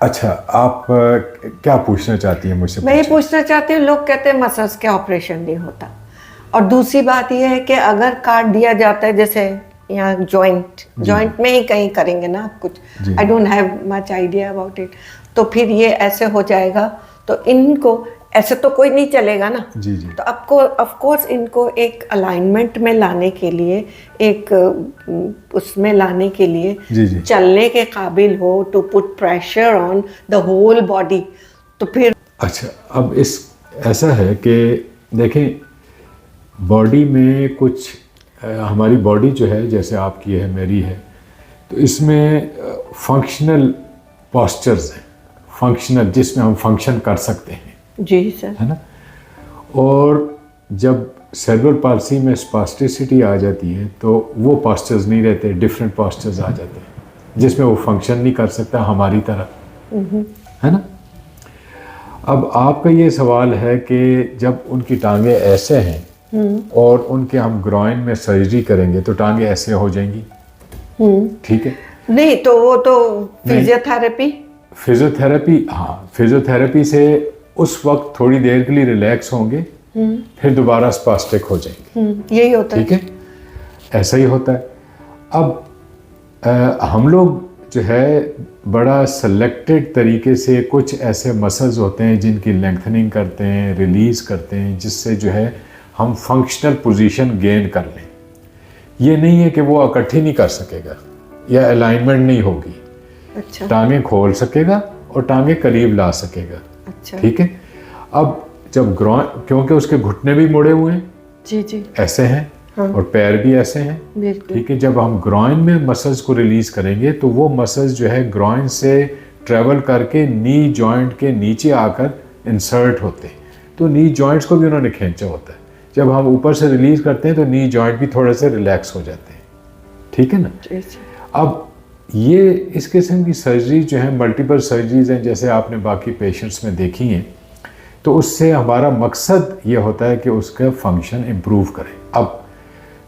اچھا آپ کیا پوچھنا چاہتی ہیں مجھ سے؟ میں یہ پوچھنا چاہتی ہوں، لوگ کہتے ہیں مسلس کے آپریشن نہیں ہوتا، اور دوسری بات یہ ہے کہ اگر کاٹ دیا جاتا ہے جیسے یہاں جوائنٹ میں ہی کہیں کریں گے نا آپ کچھ، I don't have much idea about it, تو پھر یہ ایسے ہو جائے گا، تو ان کو ایسے تو کوئی نہیں چلے گا نا، تو آف کورس ان کو ایک الائنمنٹ میں لانے کے لیے، ایک اس میں لانے کے لیے چلنے کے قابل ہو، to put pressure on the whole body, تو پھر اچھا اب ایسا ہے کہ دیکھیں باڈی میں کچھ ہماری باڈی جو ہے جیسے آپ کی ہے میری ہے، تو اس میں فنکشنل پاسچرز ہیں، فنکشنل جس میں ہم فنکشن کر سکتے ہیں، جی سر، ہے نا، اور جب سیریبرل پالسی میں اسپاسٹیسٹی آ جاتی ہے تو وہ پاسچرز نہیں رہتے، ڈفرینٹ پاسچرز آ جاتے ہیں جس میں وہ فنکشن نہیں کر سکتا ہماری طرح، ہے نا۔ اب آپ کا یہ سوال ہے کہ جب ان کی ٹانگیں ایسے ہیں اور ان کے ہم گروئن میں سرجری کریں گے تو ٹانگیں ایسے ہو جائیں گی، ٹھیک ہے؟ نہیں تو وہ تو فزیوتھراپی، ہاں فزیوتھراپی سے اس وقت تھوڑی دیر کے لیے ریلیکس ہوں گے، پھر دوبارہ اسپاسٹک ہو جائیں گے، یہی ہوتا ہے، ٹھیک ہے، ایسا ہی ہوتا ہے۔ اب ہم لوگ جو ہے بڑا سلیکٹڈ طریقے سے کچھ ایسے مسلز ہوتے ہیں جن کی لینتھننگ کرتے ہیں، ریلیز کرتے ہیں، جس سے جو ہے ہم فنکشنل پوزیشن گین کر لیں۔ یہ نہیں ہے کہ وہ اکٹھی نہیں کر سکے گا یا الائنمنٹ نہیں ہوگی، اچھا، ٹانگیں کھول سکے گا اور ٹانگیں قریب لا سکے گا، اچھا، ٹھیک ہے۔ اب جب گروئن، کیونکہ اس کے گھٹنے بھی مڑے ہوئے ہیں، جی ایسے ہیں، اور پیر بھی ایسے ہیں، ٹھیک ہے، جب ہم گروئن میں مسلز کو ریلیز کریں گے تو وہ مسلز جو ہے گروئن سے ٹریول کر کے نی جوائنٹ کے نیچے آ کر انسرٹ ہوتے ہیں، تو نی جوائنٹس کو بھی انہوں نے کھینچا ہوتا ہے، جب ہم اوپر سے ریلیز کرتے ہیں تو نی جوائنٹ بھی تھوڑے سے ریلیکس ہو جاتے ہیں، ٹھیک ہے نا۔ اب یہ اس قسم کی سرجری جو ہے ملٹیپل سرجریز ہیں جیسے آپ نے باقی پیشنٹس میں دیکھی ہیں، تو اس سے ہمارا مقصد یہ ہوتا ہے کہ اس کا فنکشن امپروو کریں۔ اب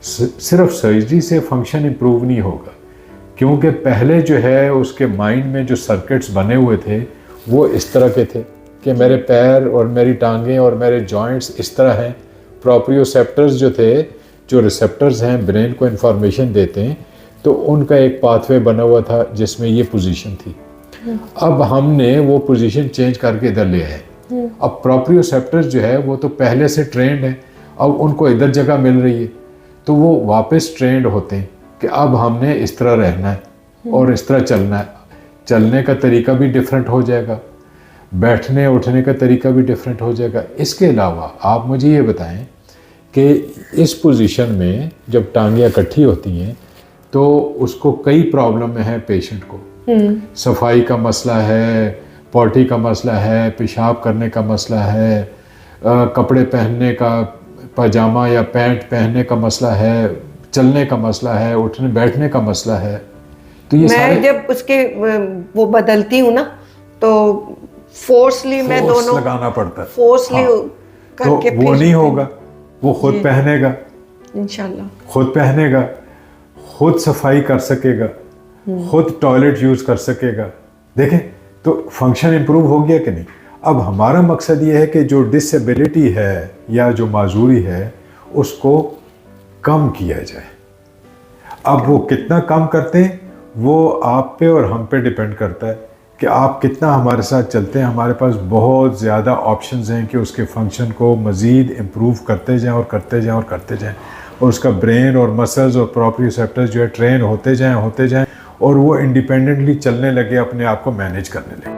صرف سرجری سے فنکشن امپروو نہیں ہوگا، کیونکہ پہلے جو ہے اس کے مائنڈ میں جو سرکٹس بنے ہوئے تھے وہ اس طرح کے تھے کہ میرے پیر اور میری ٹانگیں اور میرے جوائنٹس اس طرح ہیں، پروپریوسیپٹرز جو تھے، جو ریسیپٹرز ہیں برین کو انفارمیشن دیتے ہیں، تو ان کا ایک پاتھ وے بنا ہوا تھا جس میں یہ پوزیشن تھی۔ اب ہم نے وہ پوزیشن چینج کر کے ادھر لے آئے، اب پروپریوسیپٹرز جو ہے وہ تو پہلے سے ٹرینڈ ہیں، اب ان کو ادھر جگہ مل رہی ہے تو وہ واپس ٹرینڈ ہوتے ہیں کہ اب ہم نے اس طرح رہنا ہے اور اس طرح چلنا ہے، چلنے کا طریقہ بھی ڈیفرنٹ ہو جائے گا، بیٹھنے اٹھنے کا طریقہ بھی ڈیفرنٹ ہو جائے گا۔ اس کے علاوہ آپ مجھے یہ بتائیں کہ اس پوزیشن میں جب ٹانگیں اکٹھی ہوتی ہیں تو اس کو کئی پرابلم ہیں پیشنٹ کو، صفائی کا مسئلہ ہے، پوٹی کا مسئلہ ہے، پیشاب کرنے کا مسئلہ ہے، کپڑے پہننے کا، پاجامہ یا پینٹ پہننے کا مسئلہ ہے، چلنے کا مسئلہ ہے، اٹھنے بیٹھنے کا مسئلہ ہے۔ تو یہ میں جب اس کے وہ بدلتی ہوں نا تو فورسلی میں دونوں لگانا پڑتا ہے، فورسلی تو وہ نہیں ہوگا، وہ خود پہنے گا، انشاءاللہ خود پہنے گا، خود صفائی کر سکے گا، خود ٹوائلٹ یوز کر سکے گا، دیکھیں تو فنکشن امپروو ہو گیا کہ نہیں۔ اب ہمارا مقصد یہ ہے کہ جو ڈسیبلٹی ہے یا جو معذوری ہے اس کو کم کیا جائے۔ اب وہ کتنا کم کرتے ہیں وہ آپ پہ اور ہم پہ ڈیپینڈ کرتا ہے کہ آپ کتنا ہمارے ساتھ چلتے ہیں۔ ہمارے پاس بہت زیادہ آپشنز ہیں کہ اس کے فنکشن کو مزید امپروو کرتے جائیں اور کرتے جائیں اور کرتے جائیں، اور اس کا برین اور مسلز اور پروپریوسیپٹرز جو ہے ٹرین ہوتے جائیں اور وہ انڈیپینڈنٹلی چلنے لگے، اپنے آپ کو مینیج کرنے لگے۔